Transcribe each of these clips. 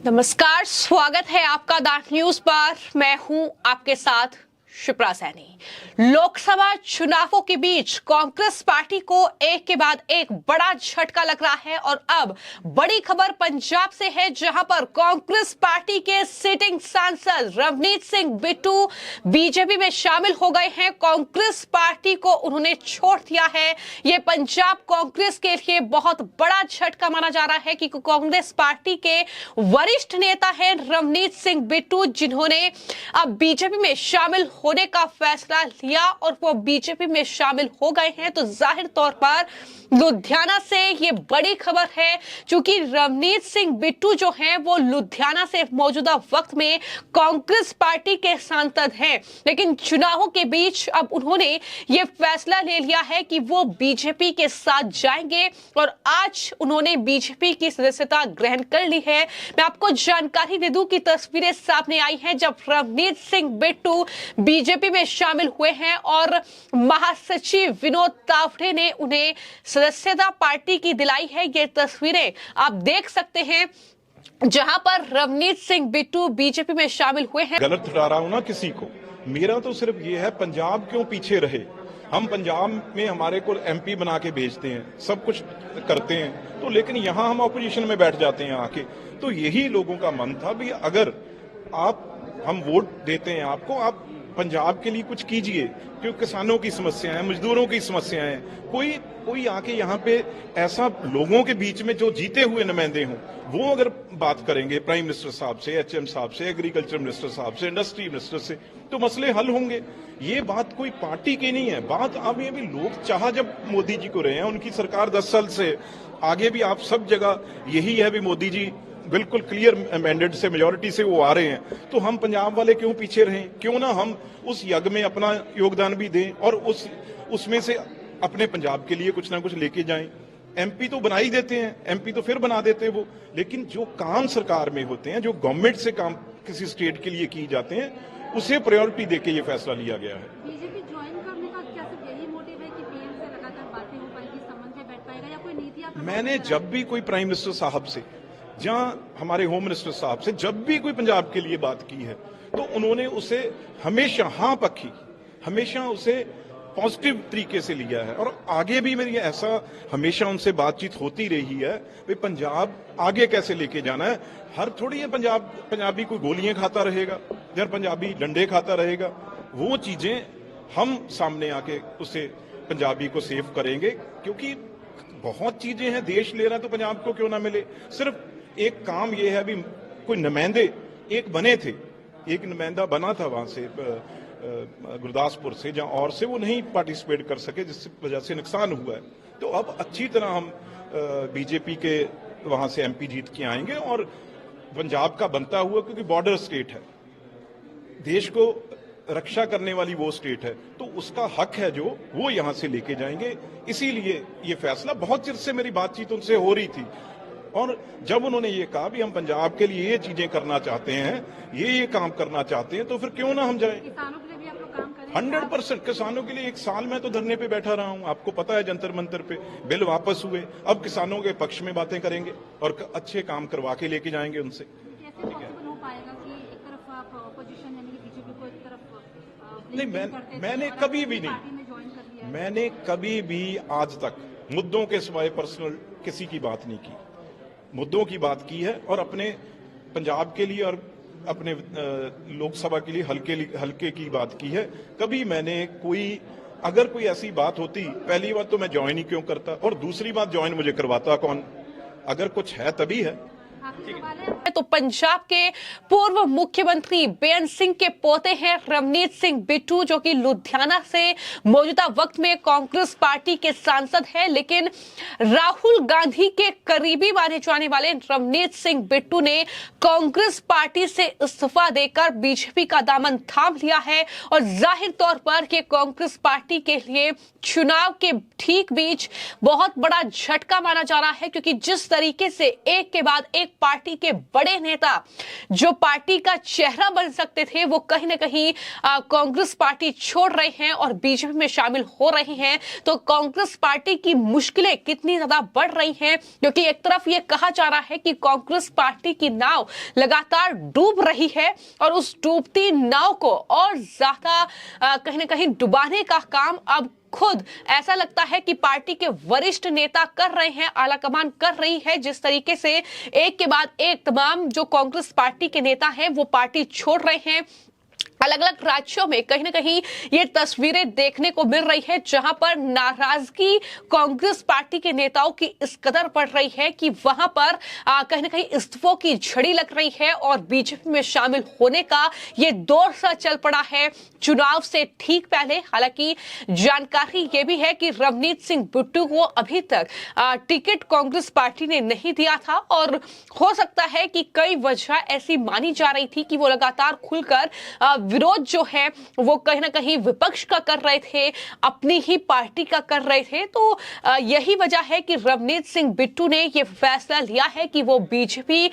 नमस्कार, स्वागत है आपका दैट न्यूज पर। मैं हूं आपके साथ शिप्रा सैनी। लोकसभा चुनावों के बीच कांग्रेस पार्टी को एक के बाद एक बड़ा झटका लग रहा है और अब बड़ी खबर पंजाब से है, जहां पर कांग्रेस पार्टी के सिटिंग सांसद रवनीत सिंह बिट्टू बीजेपी में शामिल हो गए हैं। कांग्रेस पार्टी को उन्होंने छोड़ दिया है। यह पंजाब कांग्रेस के लिए बहुत बड़ा झटका माना जा रहा है कि कांग्रेस पार्टी के वरिष्ठ नेता हैं रवनीत सिंह बिट्टू, जिन्होंने अब बीजेपी में शामिल होने का फैसला लिया और वो बीजेपी में शामिल हो गए हैं। तो जाहिर तौर पर लुधियाना से ये बड़ी खबर है, क्योंकि रवनीत सिंह बिट्टू जो हैं वो लुधियाना से मौजूदा वक्त में कांग्रेस पार्टी के सांसद हैं, लेकिन चुनावों के बीच अब उन्होंने ये फैसला ले लिया है कि वो बीजेपी के साथ जाएंगे और आज उन्होंने बीजेपी की सदस्यता ग्रहण कर ली है। मैं आपको जानकारी दे दूं कि तस्वीरें सामने आई हैं जब रवनीत सिंह बिट्टू बीजेपी में शामिल हुए हैं और महासचिव विनोद तावड़े ने उन्हें सदस्यता पार्टी की दिलाई है। ये तस्वीरें आप देख सकते हैं जहां पर रवनीत सिंह बिट्टू बीजेपी में शामिल हुए हैं। गलत ठहरा रहा हूं ना किसी को, मेरा तो सिर्फ ये है पंजाब क्यों पीछे रहे। हम पंजाब में हमारे को एमपी बना के भेजते हैं, सब कुछ करते हैं, तो लेकिन यहां हम ऑपोजिशन में बैठ जाते हैं आके। तो यही लोगों का मन था भी अगर हम वोट देते हैं आपको, आप पंजाब के लिए कुछ कीजिए, क्योंकि किसानों की समस्या है, मजदूरों की समस्या है। कोई आके यहाँ पे ऐसा लोगों के बीच में जो जीते हुए नुमाइंदे हों, वो अगर बात करेंगे प्राइम मिनिस्टर साहब से, एचएम साहब से, एग्रीकल्चर मिनिस्टर साहब से, इंडस्ट्री मिनिस्टर से, तो मसले हल होंगे। ये बात कोई पार्टी की नहीं है। बात अब ये भी लोग चाह जब मोदी जी को रहे हैं, उनकी सरकार 10 साल से आगे भी आप सब जगह यही है भी मोदी जी बिल्कुल क्लियर मैंडेट से, मेजोरिटी से वो आ रहे हैं, तो हम पंजाब वाले क्यों पीछे रहें? क्यों ना हम उस यज्ञ में अपना योगदान भी दें और उसमें से अपने पंजाब के लिए कुछ ना कुछ लेके जाएं। एमपी तो बना ही देते हैं, एमपी तो फिर बना देते हैं वो, लेकिन जो काम सरकार में होते हैं, जो गवर्नमेंट से काम किसी स्टेट के लिए किए जाते हैं, उसे प्रायोरिटी देके ये फैसला लिया गया है। बीजेपी ज्वाइन करने का क्या सिर्फ यही मोटिव है कि पीएम से लगातार बातें हो पाएगी, समन्वय बैठ पाएगा, या कोई नीतियां? मैंने जब भी कोई प्राइम मिनिस्टर साहब से, जहां हमारे होम मिनिस्टर साहब से जब भी कोई पंजाब के लिए बात की है, तो उन्होंने उसे हमेशा हाँ पक्की, हमेशा उसे पॉजिटिव तरीके से लिया है। और आगे भी मेरी ऐसा हमेशा उनसे बातचीत होती रही है कि पंजाब आगे कैसे लेके जाना है। हर थोड़ी है पंजाबी कोई गोलियां खाता रहेगा या पंजाबी डंडे खाता रहेगा। वो चीजें हम सामने आके उसे पंजाबी को सेव करेंगे, क्योंकि बहुत चीजें हैं, देश ले रहा है तो पंजाब को क्यों ना मिले। सिर्फ एक काम ये है भी कोई नुमाइंदे एक बने थे, एक नुमाइंदा बना था वहां से गुरदासपुर से जहां और से, वो नहीं पार्टिसिपेट कर सके, जिससे वजह से नुकसान हुआ है। तो अब अच्छी तरह हम बीजेपी के वहां से एमपी जीत के आएंगे और पंजाब का बनता हुआ, क्योंकि बॉर्डर स्टेट है, देश को रक्षा करने वाली वो स्टेट है, तो उसका हक है जो वो यहां से लेके जाएंगे। इसीलिए ये फैसला, बहुत चिर से मेरी बातचीत उनसे हो रही थी और जब उन्होंने ये कहा भी हम पंजाब के लिए ये चीजें करना चाहते हैं, ये काम करना चाहते हैं, तो फिर क्यों ना हम जाएं। किसानों के लिए भी आप लोग काम करें? 100% किसानों के लिए। 1 साल मैं तो धरने पे बैठा रहा हूं, आपको पता है, जंतर मंतर पे बिल वापस हुए। अब किसानों के पक्ष में बातें करेंगे और अच्छे काम करवा के लेके जाएंगे उनसे। कैसे पॉसिबल हो पाएगा कि एक तरफ आप अपोजिशन यानी कि बीजेपी को एक तरफ नहीं, मैंने कभी भी नहीं, मैंने कभी भी आज तक मुद्दों के सिवाय पर्सनल किसी की बात नहीं की। मुद्दों की बात की है और अपने पंजाब के लिए और अपने लोकसभा के लिए हल्के की बात की है। कभी मैंने अगर कोई ऐसी बात होती, पहली बात तो मैं ज्वाइन ही क्यों करता, और दूसरी बात ज्वाइन मुझे करवाता कौन? अगर कुछ है तभी है। तो पंजाब के पूर्व मुख्यमंत्री बेअंत सिंह के पोते हैं रवनीत सिंह बिट्टू, जो कि लुधियाना से मौजूदा वक्त में कांग्रेस पार्टी के सांसद हैं, लेकिन राहुल गांधी के करीबी माने जाने वाले रवनीत सिंह बिट्टू ने कांग्रेस पार्टी से इस्तीफा देकर बीजेपी का दामन थाम लिया है और जाहिर तौर पर ये कांग्रेस पार्टी के लिए चुनाव के ठीक बीच बहुत बड़ा झटका माना जा रहा है, क्योंकि जिस तरीके से एक के बाद एक एक पार्टी के बड़े नेता जो पार्टी का चेहरा बन सकते थे वो कहीं ना कहीं कांग्रेस पार्टी छोड़ रहे हैं और बीजेपी में शामिल हो रहे हैं, तो कांग्रेस पार्टी की मुश्किलें कितनी ज्यादा बढ़ रही हैं, क्योंकि एक तरफ ये कहा जा रहा है कि कांग्रेस पार्टी की नाव लगातार डूब रही है और उस डूबती नाव को और ज्यादा कहीं ना कहीं डुबाने का काम अब खुद ऐसा लगता है कि पार्टी के वरिष्ठ नेता कर रहे हैं, आलाकमान कर रही है। जिस तरीके से एक के बाद एक तमाम जो कांग्रेस पार्टी के नेता हैं वो पार्टी छोड़ रहे हैं, अलग अलग राज्यों में कहीं ना कहीं ये तस्वीरें देखने को मिल रही है जहां पर नाराजगी कांग्रेस पार्टी के नेताओं की इस कदर बढ़ रही है कि वहां पर कहीं ना कहीं इस्तीफों की झड़ी लग रही है और बीजेपी में शामिल होने का ये दौर सा चल पड़ा है चुनाव से ठीक पहले। हालांकि जानकारी ये भी है कि रवनीत सिंह बिट्टू को अभी तक टिकट कांग्रेस पार्टी ने नहीं दिया था और हो सकता है कि कई वजह ऐसी मानी जा रही थी कि वो लगातार खुलकर विरोध जो है वो कहीं ना कहीं विपक्ष का कर रहे थे, अपनी ही पार्टी का कर रहे थे। तो यही वजह है कि रवनीत सिंह बिट्टू ने ये फैसला लिया है कि वो बीजेपी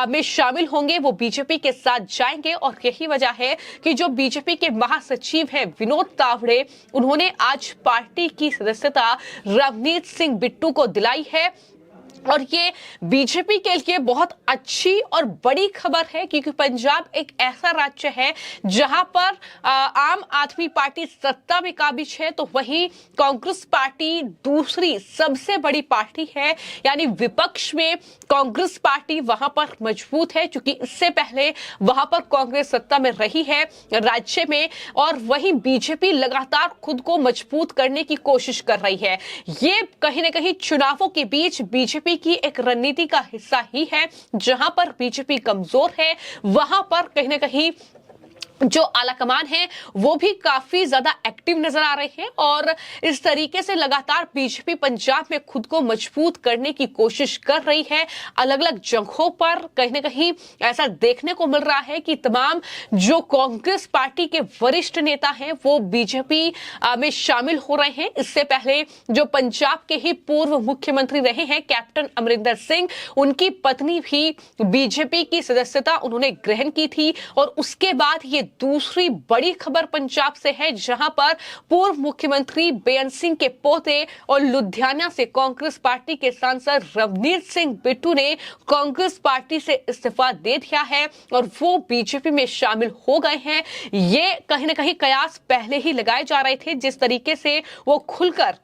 में शामिल होंगे, वो बीजेपी के साथ जाएंगे और यही वजह है कि जो बीजेपी के महासचिव हैं विनोद तावड़े, उन्होंने आज पार्टी की सदस्यता रवनीत सिंह बिट्टू को दिलाई है और ये बीजेपी के लिए बहुत अच्छी और बड़ी खबर है क्योंकि पंजाब एक ऐसा राज्य है जहां पर आम आदमी पार्टी सत्ता में काबिज है, तो वहीं कांग्रेस पार्टी दूसरी सबसे बड़ी पार्टी है, यानी विपक्ष में कांग्रेस पार्टी वहां पर मजबूत है क्योंकि इससे पहले वहां पर कांग्रेस सत्ता में रही है राज्य में और वहीं बीजेपी लगातार खुद को मजबूत करने की कोशिश कर रही है। ये कहीं ना कहीं चुनावों के बीच बीजेपी की एक रणनीति का हिस्सा ही है। जहां पर बीजेपी कमजोर है वहां पर कहीं ना कहीं जो आलाकमान है वो भी काफी ज्यादा एक्टिव नजर आ रहे हैं और इस तरीके से लगातार बीजेपी पंजाब में खुद को मजबूत करने की कोशिश कर रही है। अलग अलग जगहों पर कहीं ना कहीं ऐसा देखने को मिल रहा है कि तमाम जो कांग्रेस पार्टी के वरिष्ठ नेता हैं वो बीजेपी में शामिल हो रहे हैं। इससे पहले जो पंजाब के ही पूर्व मुख्यमंत्री रहे हैं कैप्टन अमरिंदर सिंह, उनकी पत्नी भी बीजेपी की सदस्यता उन्होंने ग्रहण की थी और उसके बाद ये दूसरी बड़ी खबर पंजाब से है जहां पर पूर्व मुख्यमंत्री बेअंत सिंह के पोते और लुधियाना से कांग्रेस पार्टी के सांसद रवनीत सिंह बिट्टू ने कांग्रेस पार्टी से इस्तीफा दे दिया है और वो बीजेपी में शामिल हो गए हैं। ये कहीं ना कहीं कयास पहले ही लगाए जा रहे थे, जिस तरीके से वो खुलकर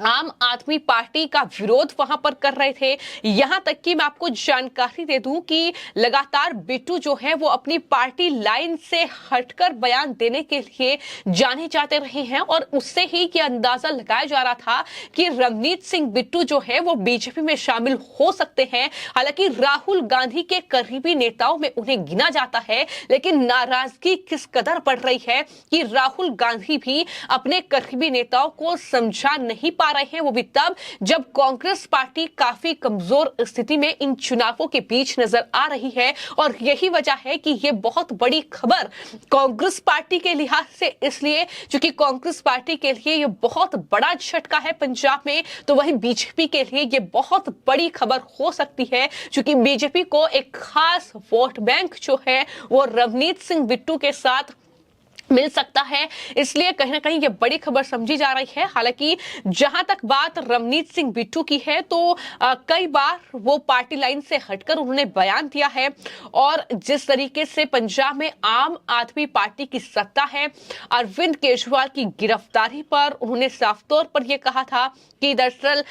आम आदमी पार्टी का विरोध वहां पर कर रहे थे। यहां तक कि मैं आपको जानकारी दे दूं कि लगातार बिट्टू जो है वो अपनी पार्टी लाइन से हटकर बयान देने के लिए जाने जाते रहे हैं और उससे ही ये अंदाजा लगाया जा रहा था कि रवनीत सिंह बिट्टू जो है वो बीजेपी में शामिल हो सकते हैं। हालांकि राहुल गांधी के करीबी नेताओं में उन्हें गिना जाता है, लेकिन नाराजगी किस कदर बढ़ रही है कि राहुल गांधी भी अपने करीबी नेताओं को समझा नहीं पा रहे हैं, वो भी तब जब कांग्रेस पार्टी काफी कमजोर स्थिति में इन चुनावों के बीच नजर आ रही है। और यही वजह है कि ये बहुत बड़ी खबर कांग्रेस पार्टी के लिहाज से इसलिए क्योंकि कांग्रेस पार्टी के लिए ये बहुत बड़ा झटका है पंजाब में, तो वहीं बीजेपी के लिए ये बहुत बड़ी खबर हो सकती है क्योंकि बीजेपी को एक खास वोट बैंक जो है वो रवनीत सिंह बिट्टू के साथ मिल सकता है, इसलिए कहीं ना कहीं ये बड़ी खबर समझी जा रही है। हालांकि जहां तक बात रवनीत सिंह बिट्टू की है तो कई बार वो पार्टी लाइन से हटकर उन्होंने बयान दिया है और जिस तरीके से पंजाब में आम आदमी पार्टी की सत्ता है, अरविंद केजरीवाल की गिरफ्तारी पर उन्होंने साफ तौर पर यह कहा था कि दरअसल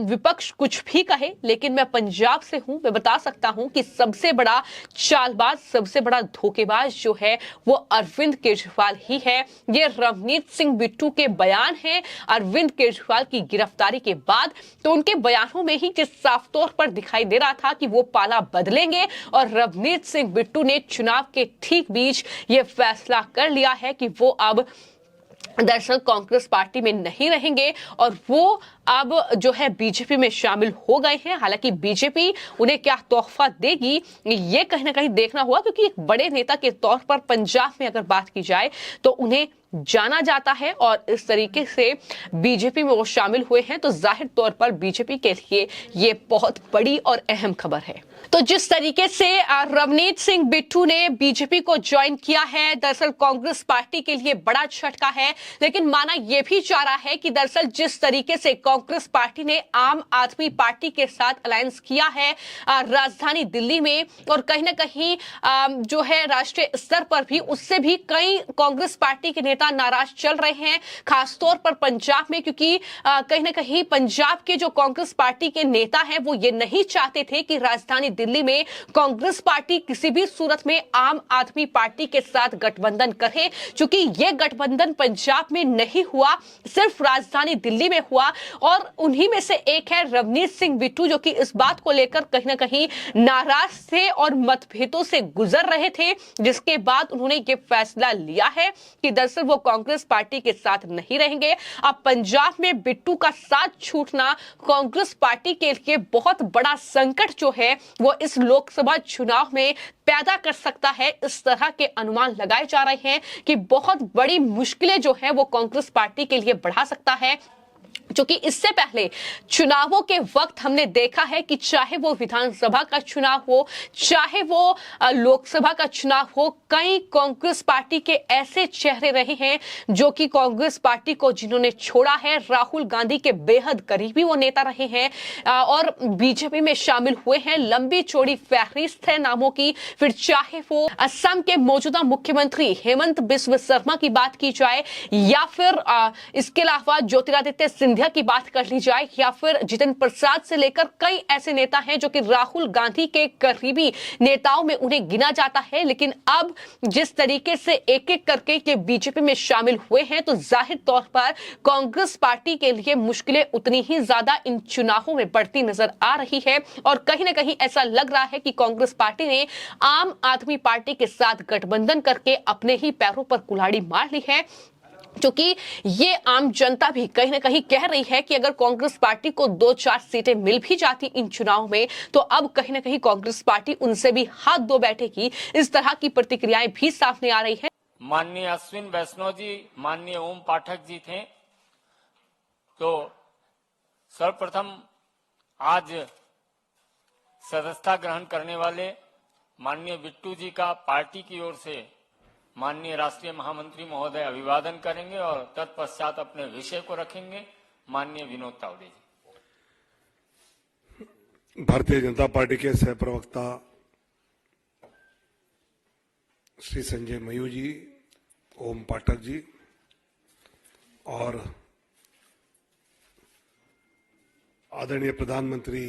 विपक्ष कुछ भी कहे लेकिन मैं पंजाब से हूं, मैं बता सकता हूं कि सबसे बड़ा चालबाज, सबसे बड़ा धोखेबाज जो है वो अरविंद केजरीवाल ही है। ये रवनीत सिंह बिट्टू के बयान हैं अरविंद केजरीवाल की गिरफ्तारी के बाद, तो उनके बयानों में ही जिस साफ तौर पर दिखाई दे रहा था कि वो पाला बदलेंगे और रवनीत सिंह बिट्टू ने चुनाव के ठीक बीच ये फैसला कर लिया है कि वो अब दरअसल कांग्रेस पार्टी में नहीं रहेंगे और वो अब जो है बीजेपी में शामिल हो गए हैं। हालांकि बीजेपी उन्हें क्या तोहफा देगी ये कहीं ना कहीं देखना होगा क्योंकि एक बड़े नेता के तौर पर पंजाब में अगर बात की जाए तो उन्हें जाना जाता है और इस तरीके से बीजेपी में वो शामिल हुए हैं, तो जाहिर तौर पर बीजेपी के लिए ये बहुत बड़ी और अहम खबर है। तो जिस तरीके से रवनीत सिंह बिट्टू ने बीजेपी को ज्वाइन किया है, दरअसल कांग्रेस पार्टी के लिए बड़ा झटका है, लेकिन माना यह भी जा रहा है कि दरअसल जिस तरीके से कांग्रेस पार्टी ने आम आदमी पार्टी के साथ अलायंस किया है राजधानी दिल्ली में, और कहीं ना कहीं जो है राष्ट्रीय स्तर पर भी, उससे भी कई कांग्रेस पार्टी के नेता नाराज चल रहे हैं, खासतौर पर पंजाब में, क्योंकि कहीं ना कहीं पंजाब के जो कांग्रेस पार्टी के नेता हैं वो ये नहीं चाहते थे कि राजधानी दिल्ली में कांग्रेस पार्टी किसी भी सूरत में आम आदमी पार्टी के साथ गठबंधन करे, क्योंकि यह गठबंधन पंजाब में नहीं हुआ, सिर्फ राजधानी दिल्ली में हुआ। और उन्हीं में से एक है रवनीत सिंह बिट्टू, जो कि इस बात को लेकर कहीं ना कहीं नाराज थे और मतभेदों से गुजर रहे थे, जिसके बाद उन्होंने यह फैसला लिया है कि दरअसल वो कांग्रेस पार्टी के साथ नहीं रहेंगे। अब पंजाब में बिट्टू का साथ छूटना कांग्रेस पार्टी के लिए बहुत बड़ा संकट जो है वो इस लोकसभा चुनाव में पैदा कर सकता है। इस तरह के अनुमान लगाए जा रहे हैं कि बहुत बड़ी मुश्किलें जो है वो कांग्रेस पार्टी के लिए बढ़ा सकता है, क्योंकि इससे पहले चुनावों के वक्त हमने देखा है कि चाहे वो विधानसभा का चुनाव हो, चाहे वो लोकसभा का चुनाव हो, कई कांग्रेस पार्टी के ऐसे चेहरे रहे हैं जो कि कांग्रेस पार्टी को जिन्होंने छोड़ा है। राहुल गांधी के बेहद करीबी वो नेता रहे हैं और बीजेपी में शामिल हुए हैं। लंबी चौड़ी फहरिस्त है नामों की। फिर चाहे वो असम के मौजूदा मुख्यमंत्री हेमंत बिस्व शर्मा की बात की जाए, या फिर इसके अलावा ज्योतिरादित्य सिंधिया की बात कर ली जाए, या फिर जितेंद्र प्रसाद से लेकर कई ऐसे नेता हैं जो कि राहुल गांधी के करीबी नेताओं में उन्हें गिना जाता है। लेकिन अब जिस तरीके से एक एक करके के बीजेपी में शामिल हुए हैं, तो जाहिर तौर पर कांग्रेस पार्टी के लिए मुश्किलें उतनी ही ज्यादा इन चुनावों में बढ़ती नजर आ रही है। और कहीं ना कहीं ऐसा लग रहा है कि कांग्रेस पार्टी ने आम आदमी पार्टी के साथ गठबंधन करके अपने ही पैरों पर कुल्हाड़ी मार ली है, क्योंकि ये आम जनता भी कहीं ना कहीं कह रही है कि अगर कांग्रेस पार्टी को 2-4 सीटें मिल भी जाती इन चुनाव में, तो अब कहीं ना कहीं कांग्रेस पार्टी उनसे भी हाथ धो बैठेगी। इस तरह की प्रतिक्रियाएं भी सामने आ रही है। माननीय अश्विन वैष्णव जी, माननीय ओम पाठक जी थे, तो सर्वप्रथम आज सदस्यता ग्रहण करने वाले माननीय बिट्टू जी का पार्टी की ओर से माननीय राष्ट्रीय महामंत्री महोदय अभिवादन करेंगे और तत्पश्चात अपने विषय को रखेंगे माननीय विनोद तावड़े जी। भारतीय जनता पार्टी के सह प्रवक्ता श्री संजय मयूर जी, ओम पाठक जी और आदरणीय प्रधानमंत्री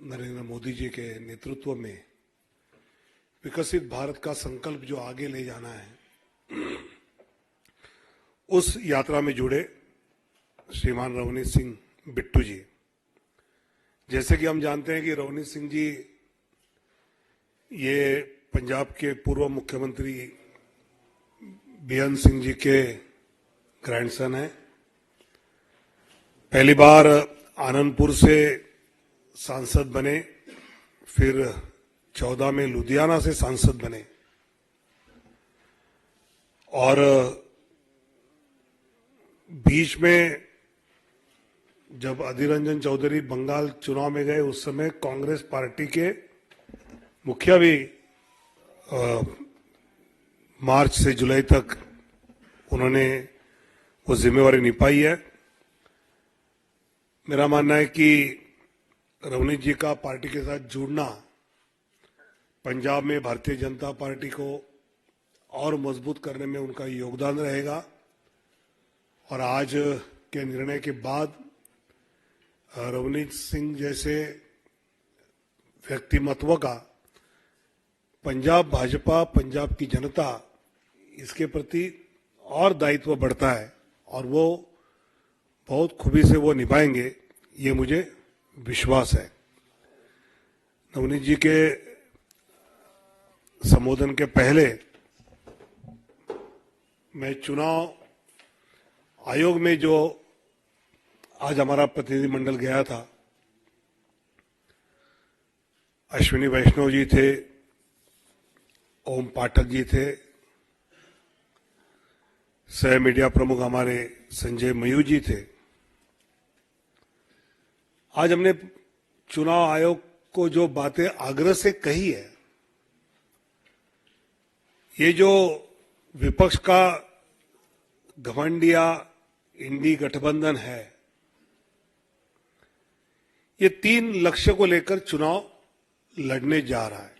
नरेंद्र मोदी जी के नेतृत्व में विकसित भारत का संकल्प जो आगे ले जाना है, उस यात्रा में जुड़े श्रीमान रवनीत सिंह बिट्टू जी। जैसे कि हम जानते हैं कि रवनीत सिंह जी ये पंजाब के पूर्व मुख्यमंत्री बेअंत सिंह जी के ग्रैंडसन हैं। पहली बार आनंदपुर से सांसद बने, फिर 14 में लुधियाना से सांसद बने और बीच में जब अधीर रंजन चौधरी बंगाल चुनाव में गए, उस समय कांग्रेस पार्टी के मुखिया भी मार्च से जुलाई तक उन्होंने वो जिम्मेवारी निभाई है। मेरा मानना है कि रवनीत जी का पार्टी के साथ जुड़ना पंजाब में भारतीय जनता पार्टी को और मजबूत करने में उनका योगदान रहेगा। और आज के निर्णय के बाद रवनीत सिंह जैसे व्यक्तिमत्व का पंजाब भाजपा, पंजाब की जनता, इसके प्रति और दायित्व बढ़ता है और वो बहुत खूबी से वो निभाएंगे, ये मुझे विश्वास है। नवनीत जी के संबोधन के पहले मैं चुनाव आयोग में जो आज हमारा प्रतिनिधिमंडल गया था, अश्विनी वैष्णव जी थे, ओम पाठक जी थे, सह मीडिया प्रमुख हमारे संजय मयूर जी थे। आज हमने चुनाव आयोग को जो बातें आग्रह से कही है, ये जो विपक्ष का घमंडिया इंडी गठबंधन है, ये 3 लक्ष्य को लेकर चुनाव लड़ने जा रहा है।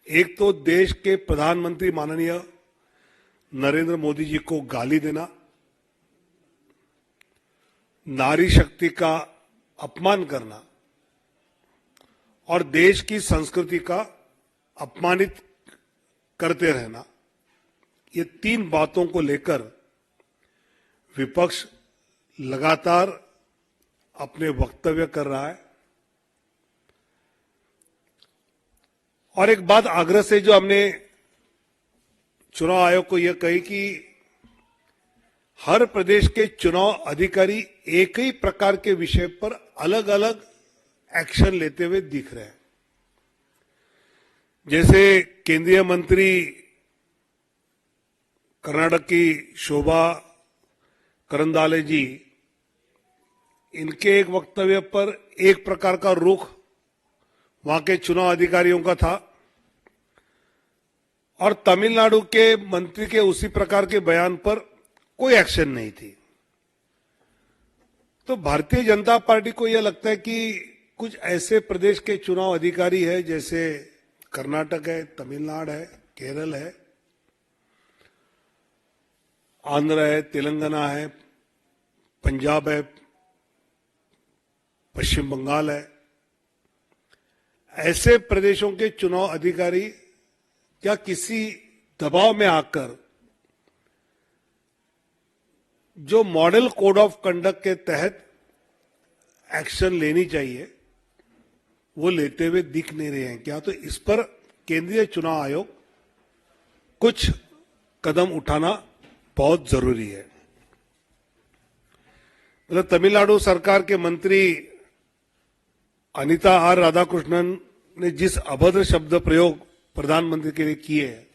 एक तो देश के प्रधानमंत्री माननीय नरेंद्र मोदी जी को गाली देना, नारी शक्ति का अपमान करना और देश की संस्कृति का अपमानित करते रहना, ये 3 बातों को लेकर विपक्ष लगातार अपने वक्तव्य कर रहा है। और एक बात आग्रह से जो हमने चुनाव आयोग को यह कही कि हर प्रदेश के चुनाव अधिकारी एक ही प्रकार के विषय पर अलग अलग एक्शन लेते हुए दिख रहे हैं। जैसे केंद्रीय मंत्री कर्नाटक की शोभा करंदाले जी, इनके एक वक्तव्य पर एक प्रकार का रुख वहां के चुनाव अधिकारियों का था और तमिलनाडु के मंत्री के उसी प्रकार के बयान पर कोई एक्शन नहीं थी। तो भारतीय जनता पार्टी को यह लगता है कि कुछ ऐसे प्रदेश के चुनाव अधिकारी है, जैसे कर्नाटक है, तमिलनाडु है, केरल है, आंध्र है, तेलंगाना है, पंजाब है, पश्चिम बंगाल है, ऐसे प्रदेशों के चुनाव अधिकारी क्या किसी दबाव में आकर जो मॉडल कोड ऑफ कंडक्ट के तहत एक्शन लेनी चाहिए वो लेते हुए दिख नहीं रहे हैं क्या? तो इस पर केंद्रीय चुनाव आयोग कुछ कदम उठाना बहुत जरूरी है। मतलब तमिलनाडु सरकार के मंत्री अनिता आर राधाकृष्णन ने जिस अभद्र शब्द प्रयोग प्रधानमंत्री के लिए किए हैं,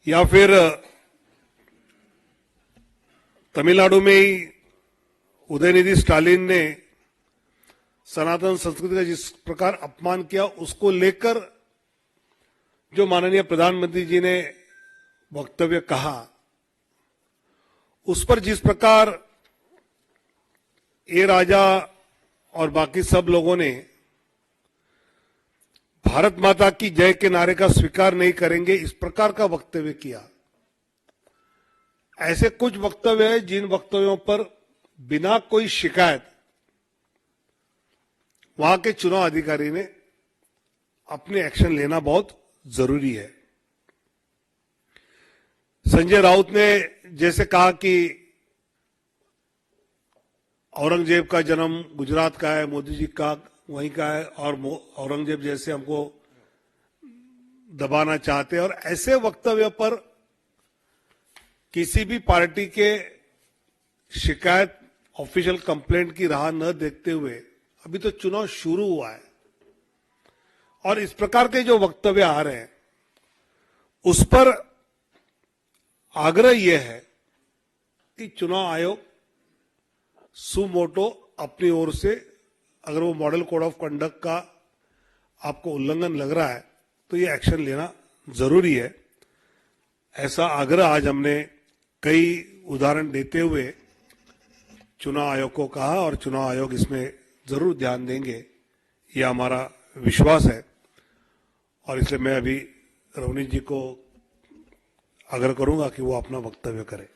या फिर तमिलनाडु में ही उदयनिधि स्टालिन ने सनातन संस्कृति का जिस प्रकार अपमान किया, उसको लेकर जो माननीय प्रधानमंत्री जी ने वक्तव्य कहा, उस पर जिस प्रकार ए राजा और बाकी सब लोगों ने भारत माता की जय के नारे का स्वीकार नहीं करेंगे, इस प्रकार का वक्तव्य किया। ऐसे कुछ वक्तव्य हैं जिन वक्तव्यों पर बिना कोई शिकायत वहां के चुनाव अधिकारी ने अपने एक्शन लेना बहुत जरूरी है। संजय राउत ने जैसे कहा कि औरंगजेब का जन्म गुजरात का है, मोदी जी का वहीं का है, और औरंगजेब जैसे हमको दबाना चाहते हैं, और ऐसे वक्तव्य पर किसी भी पार्टी के शिकायत ऑफिशियल कंप्लेंट की राह न देखते हुए अभी तो चुनाव शुरू हुआ है और इस प्रकार के जो वक्तव्य आ रहे हैं उस पर आग्रह यह है कि चुनाव आयोग सुमोटो अपनी ओर से अगर वो मॉडल कोड ऑफ कंडक्ट का आपको उल्लंघन लग रहा है तो ये एक्शन लेना जरूरी है। ऐसा आग्रह आज हमने कई उदाहरण देते हुए चुनाव आयोग को कहा और चुनाव आयोग इसमें जरूर ध्यान देंगे, ये हमारा विश्वास है। और इसलिए मैं अभी रवनीत जी को आग्रह करूंगा कि वो अपना वक्तव्य करें।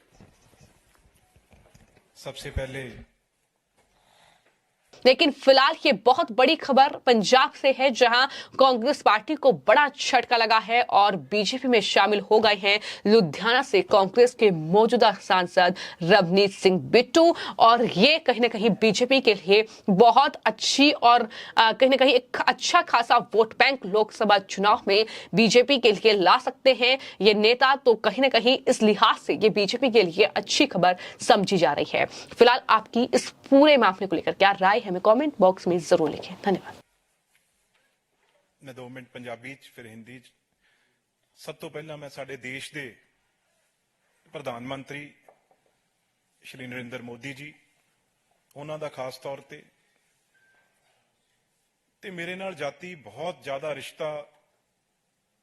सबसे पहले लेकिन फिलहाल ये बहुत बड़ी खबर पंजाब से है, जहां कांग्रेस पार्टी को बड़ा झटका लगा है और बीजेपी में शामिल हो गए हैं लुधियाना से कांग्रेस के मौजूदा सांसद रवनीत सिंह बिट्टू। और ये कहीं ना कहीं बीजेपी के लिए बहुत अच्छी और कहीं ना कहीं एक अच्छा खासा वोट बैंक लोकसभा चुनाव में बीजेपी के लिए ला सकते हैं ये नेता। तो कहीं ना कहीं इस लिहाज से ये बीजेपी के लिए अच्छी खबर समझी जा रही है। फिलहाल आपकी इस पूरे मामले को लेकर क्या राय हमें कमेंट बॉक्स में जरूर लिखें। धन्यवाद। मैं 2 मिनट पंजाबी च फिर हिंदी च ਸਭ ਤੋਂ ਪਹਿਲਾਂ ਮੈਂ ਸਾਡੇ ਦੇਸ਼ ਦੇ ਪ੍ਰਧਾਨ ਮੰਤਰੀ ਸ਼੍ਰੀ ਨਰਿੰਦਰ ਮੋਦੀ ਜੀ, ਉਹਨਾਂ ਦਾ ਖਾਸ ਤੌਰ ਤੇ ਮੇਰੇ ਨਾਲ ਜਾਤੀ ਬਹੁਤ ਜ਼ਿਆਦਾ ਰਿਸ਼ਤਾ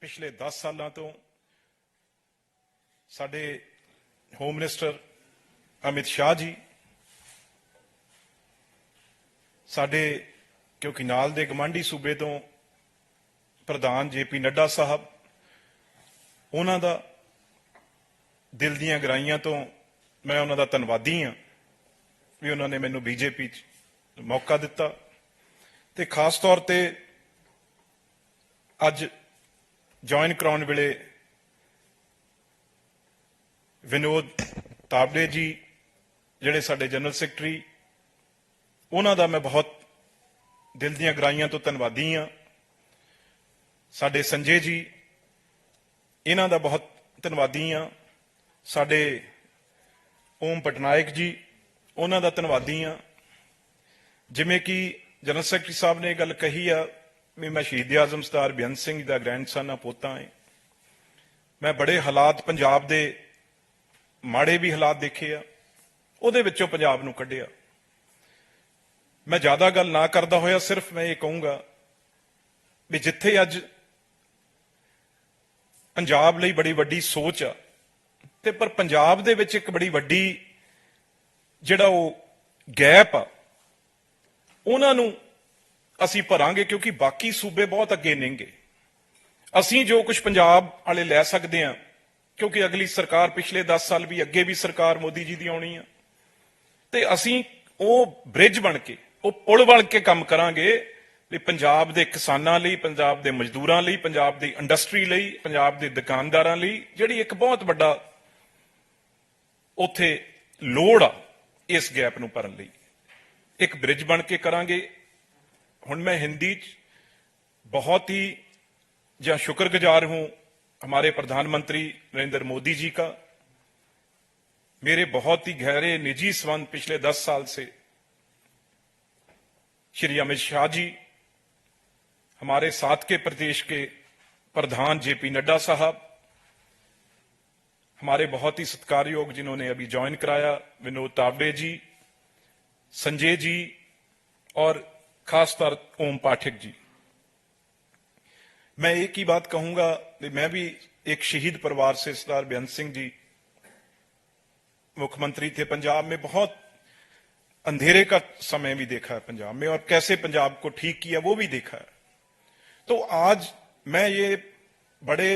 ਪਿਛਲੇ 10 ਸਾਲਾਂ ਤੋਂ ਸਾਡੇ ਹੋਮ ਮਿਨਿਸਟਰ ਅਮਿਤ ਸ਼ਾਹ ਜੀ, ਸਾਡੇ ਕਿਉਂਕਿ ਨਾਲ ਦੇ ਗਵਾਂਢੀ ਸੂਬੇ ਤੋਂ ਪ੍ਰਧਾਨ ਜੇਪੀ ਨੱਡਾ ਸਾਹਿਬ, ਉਹਨਾਂ ਦਾ ਦਿਲ ਦੀਆਂ ਗਹਿਰਾਈਆਂ ਤੋਂ ਮੈਂ ਉਹਨਾਂ ਦਾ ਧੰਨਵਾਦੀ ਹਾਂ ਵੀ ਉਹਨਾਂ ਨੇ ਮੈਨੂੰ ਬੀਜੇਪੀ 'ਚ ਮੌਕਾ ਦਿੱਤਾ। ਤੇ ਖਾਸ ਤੌਰ ਤੇ ਅੱਜ ਜੁਆਇਨ ਕਰਾਉਣ ਵੇਲੇ ਵਿਨੋਦ ਤਾਵੜੇ ਜੀ ਜਿਹੜੇ ਸਾਡੇ ਜਨਰਲ ਸੈਕਟਰੀ, ਉਹਨਾਂ ਦਾ ਮੈਂ ਬਹੁਤ ਦਿਲ ਦੀਆਂ ਗਹਿਰਾਈਆਂ ਤੋਂ ਧੰਨਵਾਦੀ ਹਾਂ। ਸਾਡੇ ਸੰਜੇ ਜੀ, ਇਹਨਾਂ ਦਾ ਬਹੁਤ ਧੰਨਵਾਦੀ ਹਾਂ। ਸਾਡੇ ਓਮ ਪਟਨਾਇਕ ਜੀ, ਉਹਨਾਂ ਦਾ ਧੰਨਵਾਦੀ ਹਾਂ। ਜਿਵੇਂ ਕਿ ਜਨਰਲ ਸੈਕਟਰੀ ਸਾਹਿਬ ਨੇ ਇਹ ਗੱਲ ਕਹੀ ਆ ਵੀ ਮੈਂ ਸ਼ਹੀਦ ਆਜ਼ਮ ਸਰਦਾਰ ਬੇਅੰਤ ਸਿੰਘ ਦਾ ਗ੍ਰੈਂਡਸਨ ਆ, ਪੋਤਾ ਹਾਂ। ਮੈਂ ਬੜੇ ਹਾਲਾਤ ਪੰਜਾਬ ਦੇ ਮਾੜੇ ਵੀ ਹਾਲਾਤ ਦੇਖੇ ਆ, ਉਹਦੇ ਵਿੱਚੋਂ ਪੰਜਾਬ ਨੂੰ ਕੱਢਿਆ। ਮੈਂ ਜ਼ਿਆਦਾ ਗੱਲ ਨਾ ਕਰਦਾ ਹੋਇਆ ਸਿਰਫ ਮੈਂ ਇਹ ਕਹੂੰਗਾ ਵੀ ਜਿੱਥੇ ਅੱਜ ਪੰਜਾਬ ਲਈ ਬੜੀ ਵੱਡੀ ਸੋਚ ਆ ਤੇ ਪਰ ਪੰਜਾਬ ਦੇ ਵਿੱਚ ਇੱਕ ਬੜੀ ਵੱਡੀ ਜਿਹੜਾ ਉਹ ਗੈਪ ਆ, ਉਹਨਾਂ ਨੂੰ ਅਸੀਂ ਭਰਾਂਗੇ ਕਿਉਂਕਿ ਬਾਕੀ ਸੂਬੇ ਬਹੁਤ ਅੱਗੇ ਨੇਗੇ। ਅਸੀਂ ਜੋ ਕੁਝ ਪੰਜਾਬ ਵਾਲੇ ਲੈ ਸਕਦੇ ਹਾਂ ਕਿਉਂਕਿ ਅਗਲੀ ਸਰਕਾਰ ਪਿਛਲੇ 10 ਸਾਲ ਵੀ ਅੱਗੇ ਵੀ ਸਰਕਾਰ ਮੋਦੀ ਜੀ ਦੀ ਆਉਣੀ ਆ, ਤੇ ਅਸੀਂ ਉਹ ਬ੍ਰਿਜ ਬਣ ਕੇ, ਉਹ ਪੁਲ ਬਣ ਕੇ ਕੰਮ ਕਰਾਂਗੇ ਵੀ ਪੰਜਾਬ ਦੇ ਕਿਸਾਨਾਂ ਲਈ, ਪੰਜਾਬ ਦੇ ਮਜ਼ਦੂਰਾਂ ਲਈ, ਪੰਜਾਬ ਦੀ ਇੰਡਸਟਰੀ ਲਈ, ਪੰਜਾਬ ਦੇ ਦੁਕਾਨਦਾਰਾਂ ਲਈ ਜਿਹੜੀ ਇੱਕ ਬਹੁਤ ਵੱਡਾ ਉੱਥੇ ਲੋੜ ਆ, ਇਸ ਗੈਪ ਨੂੰ ਭਰਨ ਲਈ ਇੱਕ ਬ੍ਰਿਜ ਬਣ ਕੇ ਕਰਾਂਗੇ। ਹੁਣ मैं हिंदी बहुत ही जहाँ शुक्रगुजार हूं हमारे प्रधानमंत्री नरेंद्र मोदी जी का। मेरे बहुत ही गहरे निजी संबंध पिछले 10 साल से श्री अमित शाह जी, हमारे साथ के प्रदेश के प्रधान जेपी नड्डा साहब, हमारे बहुत ही सत्कारयोग जिन्होंने अभी ज्वाइन कराया विनोद तावड़े जी, संजय जी और खासतौर ओम पाठक जी। मैं एक ही बात कहूंगा कि मैं भी एक शहीद परिवार से, सरदार बेअंत सिंह जी मुख्यमंत्री थे पंजाब में, बहुत अंधेरे का समय भी देखा है पंजाब में और कैसे पंजाब को ठीक किया वो भी देखा है। तो आज मैं ये बड़े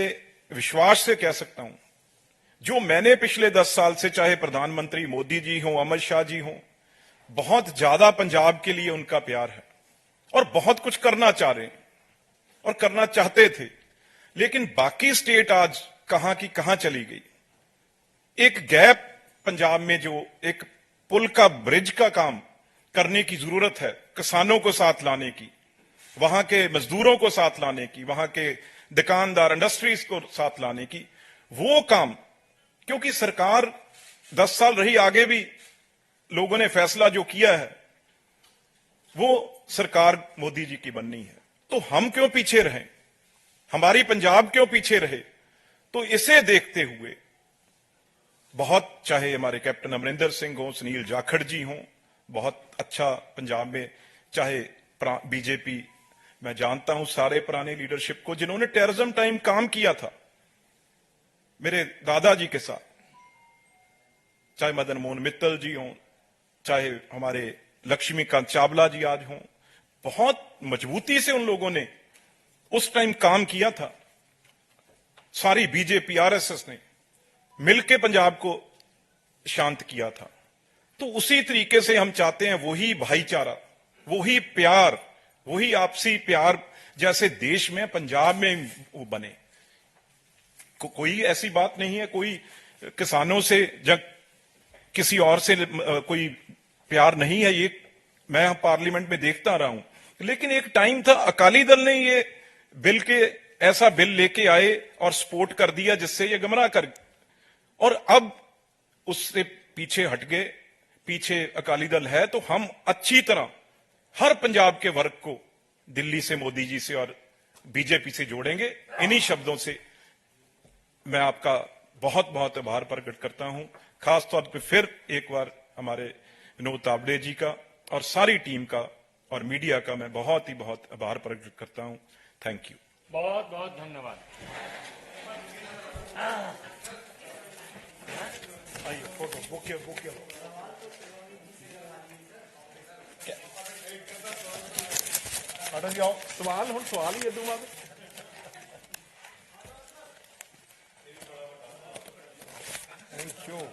विश्वास से कह सकता हूं, जो मैंने पिछले 10 साल से, चाहे प्रधानमंत्री मोदी जी हों, अमित शाह जी हों, बहुत ज्यादा पंजाब के लिए उनका प्यार है और बहुत कुछ करना चाह रहे हैं और करना चाहते थे, लेकिन बाकी स्टेट आज कहां की कहां चली गई। एक गैप पंजाब में, जो एक पुल का, ब्रिज का काम करने की जरूरत है, किसानों को साथ लाने की, वहां के मजदूरों को साथ लाने की, वहां के दुकानदार, इंडस्ट्रीज को साथ लाने की, वो काम, क्योंकि सरकार 10 साल रही, आगे भी लोगों ने फैसला जो किया है वो सरकार मोदी जी की बननी है। तो हम क्यों पीछे रहे, हमारी पंजाब क्यों पीछे रहे? तो इसे देखते हुए बहुत, चाहे हमारे कैप्टन अमरिंदर सिंह हो, सुनील जाखड़ जी हों, बहुत अच्छा पंजाब में, चाहे बीजेपी, मैं जानता हूं सारे पुराने लीडरशिप को जिन्होंने टेररिज्म टाइम काम किया था मेरे दादाजी के साथ, चाहे मदन मोहन मित्तल जी हों, चाहे हमारे लक्ष्मीकांत चावला जी आज हों, बहुत मजबूती से उन लोगों ने उस टाइम काम किया था। सारी बीजेपी, आरएसएस ने मिलकर पंजाब को शांत किया था। तो उसी तरीके से हम चाहते हैं वही भाईचारा, वही प्यार, वही आपसी प्यार जैसे देश में, पंजाब में वो बने। कोई ऐसी बात नहीं है, कोई किसानों से जब किसी और से कोई प्यार नहीं है, ये मैं पार्लियामेंट में देखता रहा हूं। लेकिन एक टाइम था, अकाली दल ने ये बिल के, ऐसा बिल लेके आए और सपोर्ट कर दिया जिससे ये गुमराह कर, और अब उससे पीछे हट गए। पीछे अकाली दल है, तो हम अच्छी तरह हर पंजाब के वर्ग को दिल्ली से, मोदी जी से और बीजेपी से जोड़ेंगे। इन्हीं शब्दों से मैं आपका बहुत बहुत आभार प्रकट करता हूं। खास तौर पे फिर एक बार हमारे विनोद तावड़े जी का और सारी टीम का और मीडिया का मैं बहुत आभार प्रकट करता हूं। Thank you. बहुत बहुत धन्यवाद। आइए फोटो बुके अटल जी आओ, सवाल ही इदू बाद थैंक यू।